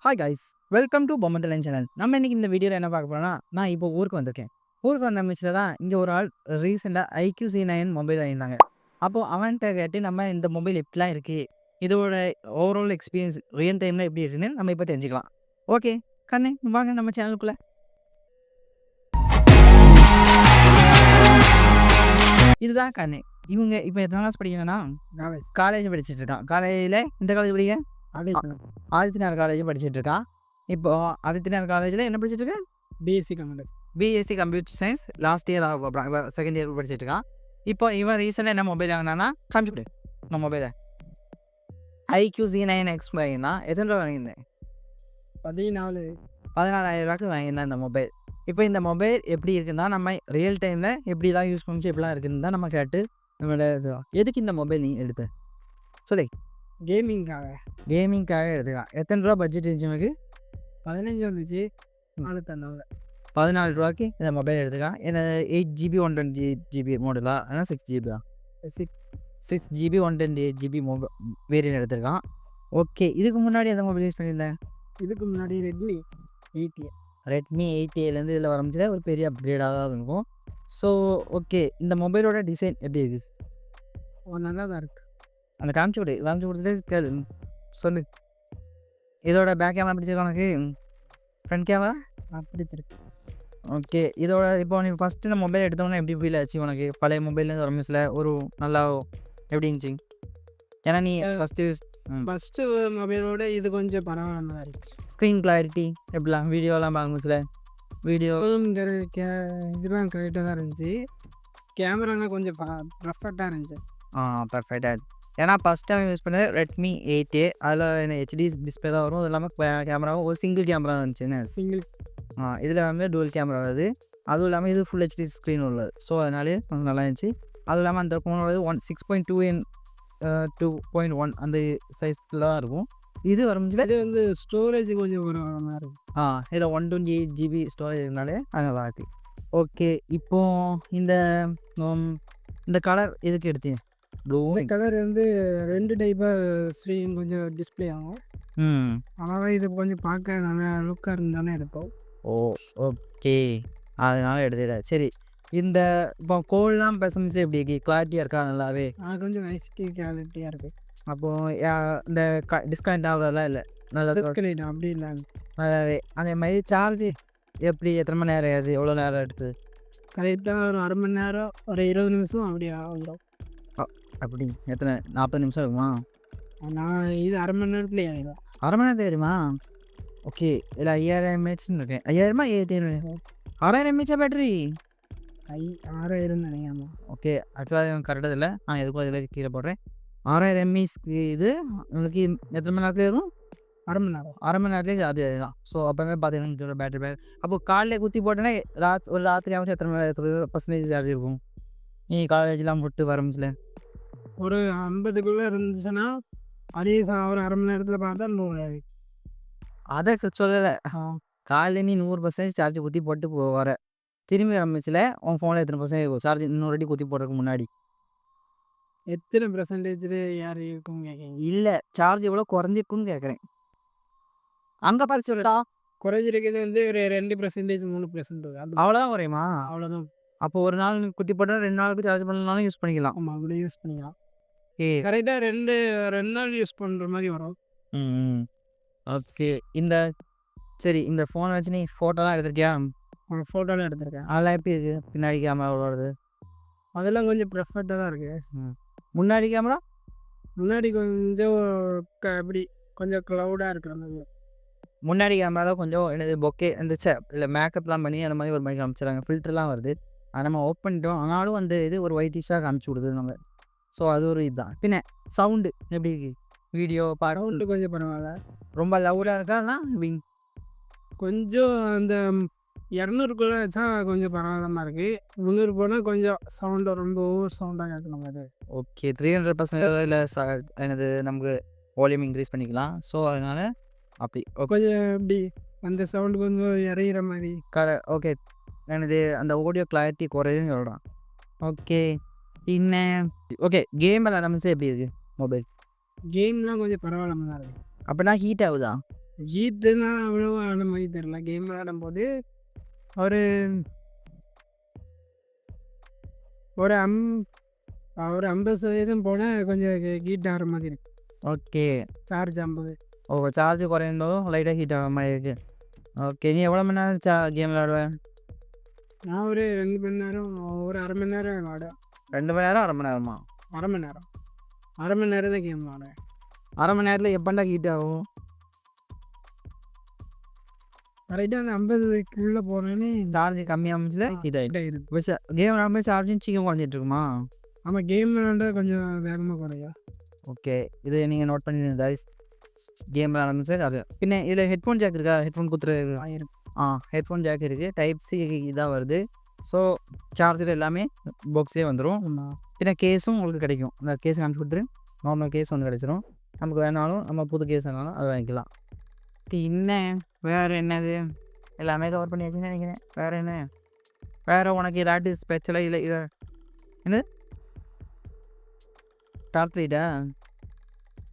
Hi guys, welcome to Bommanthalan channel. நம்ம இன்னைக்கு இந்த வீடியோவில் என்ன பார்க்க போறோம்னா, நான் இப்போ ஊருக்கு வந்திருக்கேன். ஊருக்கு வந்த மிச்சில் தான் இங்கே ஒரு ஆள் ரீசெண்டாக IQ-C9 மொபைல் வாங்கியிருந்தாங்க. அப்போது அவன்கிட்ட கேட்டு நம்ம இந்த மொபைல் எப்படிலாம் இருக்குது, இதோட ஓவரால் எக்ஸ்பீரியன்ஸ் ரியல் டைமில் எப்படி இருக்குன்னு நம்ம இப்போ தெரிஞ்சுக்கலாம். ஓகே கண்ணே, வாங்க நம்ம சேனலுக்குள்ளே. இதுதான் கண்ணே. இவங்க இப்போ எத்தனை கிளாஸ் படிக்கிறாங்கன்னா காலேஜ் படிச்சுட்டு இருக்கான். காலேஜில் இந்த காலேஜ் படிக்க ஆதித்யநாத் காலேஜ் படிச்சுட்டு இருக்கான். இப்போ ஆதித்யநாத் காலேஜில் என்ன படிச்சுட்டு இருக்கேன்? BSc computer science last year second year படிச்சுட்டு இருக்கான். இப்போ இவன் ரீசெண்டாக என்ன மொபைல் வாங்கினான்னா காமிச்சு நம்ம மொபைலை IQ-C9X வாங்கியிருந்தான். எத்தனை ரூபா வாங்கியிருந்தேன்? 14,000 ரூபாய்க்கு வாங்கியிருந்தேன் இந்த மொபைல். இப்போ இந்த மொபைல் எப்படி இருக்குன்னா, நம்ம ரியல் டைமில் எப்படிலாம் யூஸ் பண்ணிச்சு எப்படிலாம் இருக்குன்னு தான் நம்ம கேட்டு நம்மளோட எதுக்கு இந்த மொபைல் நீ எடுத்த சொல்லி? கேமிங்காக எடுத்துக்கலாம். எத்தனை ரூபா பட்ஜெட் இருந்துச்சு எனக்கு? 15 வந்துச்சு. 14 ரூபாய்க்கு இந்த மொபைல் எடுத்துக்கலாம். ஏன்னா 8GB 128GB மாடலா ஏன்னா 6GB 6GB 128GB வேரியன்ட் எடுத்துருக்கான். ஓகே, இதுக்கு முன்னாடி எந்த மொபைல் யூஸ் பண்ணியிருந்தேன்? இதுக்கு முன்னாடி ரெட்மி 8A இதில் வரமிச்சில ஒரு பெரிய அப்கிரேடாக தான் இருக்கும். ஸோ ஓகே, இந்த மொபைலோட டிசைன் எப்படி இருக்குது? நல்லா தான் இருக்குது. அந்த காமிச்சு கொடுத்துட்டு கேளு சொல்லு. இதோட பேக் கேமரா பிடிச்சிருக்கா உனக்கு? ஃப்ரண்ட் கேமரா பிடிச்சிருக்கு. ஓகே, இதோட இப்போ நீ ஃபஸ்ட்டு இந்த மொபைல் எடுத்தோன்னா எப்படி ஃபீல் ஆச்சு உனக்கு? பழைய மொபைல்லேருந்து வர மிஸ்ல ஒரு நல்லா எப்படி இருந்துச்சு? ஏன்னா நீ ஃபஸ்ட்டு மொபைலோட இது கொஞ்சம் பரவாயில்ல தான் இருந்துச்சு. ஸ்க்ரீன் கிளாரிட்டி எப்படிலாம் வீடியோலாம் பார்க்கும்போதுல வீடியோ இதெல்லாம் கரெக்டாக தான் இருந்துச்சு. கேமராலாம் கொஞ்சம் பர்ஃபெக்டாக இருந்துச்சு. பர்ஃபெக்டாக. ஏன்னா ஃபஸ்ட் டைம் யூஸ் பண்ணது ரெட்மி 8A. அதில் என்ன HD டிஸ்பிளே தான் வரும். அது இல்லாமல் கேமராவும் ஒரு சிங்கிள் கேமரா இருந்துச்சுன்னு இதில் வந்து டூவல் கேமரா வருது. அதுவும் இல்லாமல் இது ஃபுல் HD ஸ்க்ரீன் உள்ளது. ஸோ அதனாலே நல்லா இருந்துச்சு. அதுவும் இல்லாமல் அந்த ஃபோனோட 6.2 and 2.1 அந்த சைஸில் தான் இருக்கும். இது வரமுடியல. இது வந்து ஸ்டோரேஜ் கொஞ்சம் பரவாயில்ல இருக்கும். இதில் 128GB ஸ்டோரேஜ் இருந்தாலே அது நல்லா இருக்கு. ஓகே, இப்போ இந்த கலர் எதுக்கு எடுத்தீங்க? ப்ளூ கலர் வந்து 2 டைப்பாக ஸ்க்ரீன் கொஞ்சம் டிஸ்பிளே ஆகும். அதனால் இது கொஞ்சம் பார்க்க நல்லா லுக்காக இருந்தானே எடுத்தோம். ஓகே, அதனால எடுத்துட்டேன். சரி, இந்த இப்போ கோல்லாம் பேசும்போது எப்படி இருக்கு? கிளாரிட்டியாக இருக்கா? நல்லாவே கொஞ்சம் நைஸ்க்கு கிளாரிட்டியாக இருக்குது. அப்போது இந்த டிஸ்கனெக்ட் ஆகுறதெல்லாம் இல்லை, நல்லது அப்படி இல்லை, நல்லாவே. அதே மாதிரி சார்ஜ் எப்படி, எத்தனை மணி நேரம் ஆகுது, எவ்வளோ நேரம் எடுக்குது? கரெக்டாக ஒரு அரை மணி நேரம், ஒரு 20 நிமிஷம் அப்படியே ஆகிடும். அப்படி எத்தனை 40 நிமிஷம் இருக்குமா? நான் இது அரை மணி நேரத்தில் ஏறிடும். அரை மணி நேரத்தில் ஏறுமா? ஓகே, இல்லை 5000 mAhன்னு இருக்கேன். 5000 6000 mAh பேட்டரி 6000 நினைக்காம. ஓகே, ஆக்சுவலாக கரெக்டாக இல்லை. எதுக்கும் அதில் கீழே போடுறேன். 6000 mAh இது உங்களுக்கு எத்தனை மணி நேரத்தில் ஏறும்? அரை மணி நேரம். அரை மணி நேரத்துலேயே அது தான். ஸோ அப்போவே பார்த்தீங்கன்னா பேட்டரி பேக். அப்போது காலையில் குத்தி போட்டேன்னா ஒரு ராத்திரி ஆகும் எத்தனை % சார்ஜ் இருக்கும்? நீ காலேஜெலாம் விட்டு வரமிச்சில ஒரு 50க்குள்ளே இருந்துச்சுன்னா அதே ஒரு அரை மணி நேரத்தில் பார்த்தா 100. அதை சொல்லலை. காலையில் நீ 100% சார்ஜ் குத்தி போட்டு வர, திரும்பி ஆரம்பிச்சில் உன் ஃபோனில் எத்தனை % சார்ஜ் இன்னொரு வாட்டி குத்தி போடுறதுக்கு முன்னாடி எத்தனை % யார் இருக்கும் கேட்குறீங்க? இல்லை, சார்ஜ் எவ்வளோ குறைஞ்சிருக்குன்னு கேட்குறேன். அங்கே பார்த்து சொல்லடா. குறைஞ்சிருக்கிறது வந்து ஒரு 2% 3% அவ்வளோதான் குறையுமா? அவ்வளோதான். அப்போ ஒரு நாள் குத்தி போட்டால் 2 நாளுக்கு சார்ஜ் பண்ணலனாலும் யூஸ் பண்ணிக்கலாம். ஆமாம், அப்படியே யூஸ் பண்ணிக்கலாம். ஏ கரெக்டாக 2 நாள் யூஸ் பண்ணுற மாதிரி வரும். ஓகே, சரி, இந்த ஃபோனை வச்சு நீ ஃபோட்டோலாம் எடுத்திருக்கியா? ஃபோட்டோலாம் எடுத்திருக்கேன். அதெல்லாம் எப்படி இருக்குது? பின்னாடி கேமரா வருது, அதெல்லாம் கொஞ்சம் ப்ரெஃபெக்டாக தான் இருக்குது. முன்னாடி கேமரா முன்னாடி கொஞ்சம் எப்படி கொஞ்சம் க்ளவுடாக இருக்கிற மாதிரி. முன்னாடி கேமரா தான் கொஞ்சம் என்னது பொக்கே இருந்துச்சு, இல்லை மேக்கப்லாம் பண்ணி அந்த மாதிரி ஒரு மாதிரி காமிச்சிடறாங்க. ஃபில்டர்லாம் வருது, அதை நம்ம ஓப்பன் பண்ணிட்டோம். ஆனாலும் அந்த இது ஒரு ஒயிட்டிஷாக காமிச்சு கொடுக்குது நம்ம. ஸோ அது ஒரு இதுதான். பின்ன சவுண்டு எப்படி இருக்குது? வீடியோ சவுண்டு கொஞ்சம் பரவாயில்ல. ரொம்ப லவுடாக இருக்கான்னா கொஞ்சம் அந்த 200க்குள்ளே வச்சா கொஞ்சம் பரவாயில்லாமல் இருக்குது. 300 போனால் கொஞ்சம் சவுண்டு ரொம்ப ஓவர் சவுண்டாக கேட்கணும் அது. ஓகே, 300% இல்லை என்னது நமக்கு வால்யூம் இன்க்ரீஸ் பண்ணிக்கலாம். ஸோ அதனால் அப்படி கொஞ்சம் எப்படி அந்த சவுண்டு கொஞ்சம் இறையிற மாதிரி. ஓகே, எனது அந்த ஆடியோ கிளாரிட்டி குறையுதுன்னு சொல்கிறான். ஓகே, பின்ன ஓகே, கேம் விளாடாமச்சு எப்படி இருக்குது மொபைல்? கேம்லாம் கொஞ்சம் பரவாயில்லாமல் தான் இருக்குது. அப்படின்னா ஹீட் ஆகுதா? ஹீட்டுன்னா அவ்வளோ ஆன மாதிரி தெரில. கேம் விளையாடும்போது ஒரு ஒரு அம் ஒரு 50% போனால் கொஞ்சம் ஹீட் ஆகிற மாதிரி இருக்கு. ஓகே. சார்ஜ் 50. ஓ சார்ஜ் குறையும்போதும் லைட்டாக ஹீட் ஆகிற மாதிரி இருக்குது. ஓகே. நீ எவ்வளோ மணி நேரம் கேம் விளையாடுவேன்? நான் ஒரு 2 மணி நேரம், ஒரு அரை மணி நேரம் விளாடுவேன். 2 மணி நேரம், 1/2 மணி நேரமா? அரை மணி நேரம், அரை மணி நேரம் தான் கேம் விளாடுவேன். 1/2 மணி நேரத்தில் எப்போண்டா ஹீட் ஆகும்? கரெக்டாக அந்த 50க்குள்ளே போனோன்னே சார்ஜ் கம்மியாகிச்சுல ஹீட் ஆகிடும். ஆகிடுது. இப்போ கேம் விளையாடும்போது சார்ஜும் சீக்கிரம் குறைஞ்சிட்டு இருக்குமா? ஆமாம், கேம் விளாண்டா கொஞ்சம் வேகமாக குறையும். ஓகே. இது நீங்கள் நோட் பண்ணிடுங்க guys. கேம் விளையாடும்போது சார்ஜ். பின்ன இதில் ஹெட்ஃபோன் ஜாக் இருக்கா? ஹெட்ஃபோன் குத்துற ஹெட்ஃபோன் ஜாக் இருக்குது. டைப் சி இதாக வருது. ஸோ சார்ஜர் எல்லாமே பாக்ஸ்லேயே வந்துடும். பின்ன கேஸும் உங்களுக்கு கிடைக்கும். அந்த கேஸ் காமிச்சு கொடுத்துரு. நார்மல் கேஸ் வந்து கிடச்சிரும். நமக்கு வேணாலும் நம்ம புது கேஸ் வேணாலும் அதை வாங்கிக்கலாம். என்ன வேறு என்னது? எல்லாமே கவர் பண்ணியாச்சுன்னு நினைக்கிறேன். வேறு என்ன? வேறு உனக்கு ஏதாட்டு ஸ்பெஷலாக இல்லை இது என்னது? டார்ச் லைட்டா?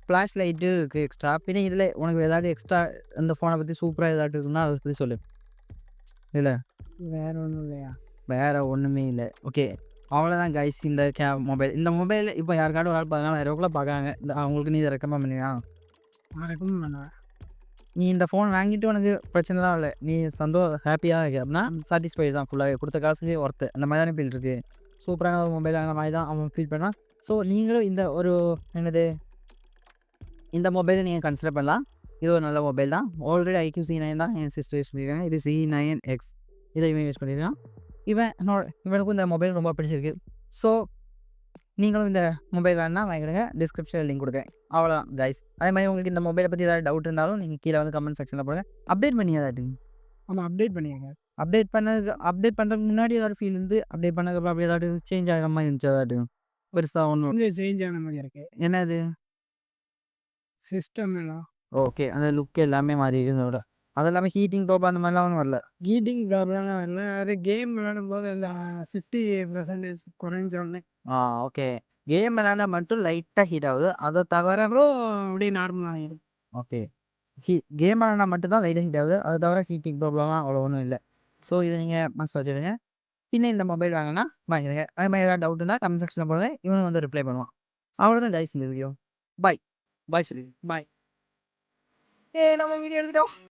ஃப்ளாஷ் லைட்டு இருக்குது எக்ஸ்ட்ரா. பின்ன இதில் உனக்கு ஏதாட்டு எக்ஸ்ட்ரா இந்த ஃபோனை பற்றி சூப்பராக ஏதாட்டு இருக்குன்னா அதை பற்றி சொல்லு. இல்லை வேறு ஒன்றும் இல்லையா? வேறு ஒன்றுமே இல்லை. ஓகே. அவ்வளோதான் கைஸ். இந்த இந்த மொபைல் இப்போ யாருக்காட்டும் ஒரு ஆள் 14,000 பார்க்குறாங்க. அவங்களுக்கு நீ இதை ரெக்கமெண்ட் பண்ணுவியா? நான் ரெக்கமெண்ட் பண்ணுவேன். நீ இந்த ஃபோன் வாங்கிட்டு உனக்கு பிரச்சனை தான் இல்லை. நீ ஹாப்பியாக இருக்கு அப்படின்னா சாட்டிஸ்ஃபைடு தான். ஃபுல்லாகவே கொடுத்த காசுக்கு ஒர்த்து. அந்த மாதிரி தானே ஃபீல் இருக்குது. சூப்பரான ஒரு மொபைல் அந்த மாதிரி தான் அவன் ஃபீல் பண்ணான். ஸோ நீங்களும் இந்த ஒரு என்னது இந்த மொபைலை நீங்கள் கன்சிடர் பண்ணலாம். இது ஒரு நல்ல மொபைல் தான். ஆல்ரெடி IQ C9 தான் என் சிஸ்டர் யூஸ் பண்ணியிருக்காங்க. இது C9X இதை இவன் யூஸ் பண்ணியிருக்கான். இவனுக்கும் இந்த மொபைல் ரொம்ப பிடிச்சிருக்கு. ஸோ நீங்களும் இந்த மொபைல் வேணுன்னா வாங்கிடுங்க. டிஸ்கிரிப்ஷனில் லிங்க் கொடுக்குறேன். அவ்வளோதான் கைஸ். அதே மாதிரி உங்களுக்கு இந்த மொபைலை பற்றி ஏதாவது டவுட் இருந்தாலும் நீங்கள் கீழே வந்து கமெண்ட் செக்ஷனில் போடுங்க. அப்டேட் பண்ணி ஏதாட்டு? ஆமாம், அப்டேட் பண்ணியாங்க. அப்டேட் பண்ணுறதுக்கு முன்னாடி ஏதாவது ஃபீல் இருந்து அப்டேட் பண்ணதுக்கப்புறம் அப்படி ஏதாவது சேஞ்ச் ஆகிற மாதிரி இருந்துச்சு ஏதாட்டு? பெருசாக ஒன்றும் கொஞ்சம் சேஞ்ச் ஆன மாதிரி இருக்குது. என்னது? சிஸ்டம் எல்லாம் ஓகே. அந்த லுக் எல்லாமே மாறி இதோட அது இல்லாமல் ஹீட்டிங் ப்ராப்ளம் அந்த மாதிரிலாம் ஒன்றும் வரல. ஹீட்டிங் ப்ராப்ளம்லாம் வரல. அது கேம் விளையாடும்போது அந்த 50% குறைஞ்சோடனே ஓகே. கேம் விளையாண்டா மட்டும் லைட்டாக ஹீட் ஆகுது. அதை தவிர அப்புறம் அப்படியே நார்மல் ஆகிடும். ஓகே. கேம் விளையாண்டா மட்டும்தான் லைட்டாக ஹீட் ஆகுது. அதை தவிர ஹீட்டிங் ப்ராப்ளம்லாம் அவ்வளோ ஒன்றும் இல்லை. ஸோ இதை நீங்கள் மனசில் வச்சுடுங்க. பின்ன இந்த மொபைல் வாங்கினா வாங்கிடுங்க. அதே மாதிரி ஏதாவது டவுட் இருந்தால் கமெண்ட் செக்ஷனில் போடுங்க. இவன் வந்து ரிப்ளை பண்ணுவான். அவ்வளோதான் கைஸ் இந்த வீடியோ. பாய் சொல்லி பாய். நம்ம வீடியோ எடுத்துட்டோம்.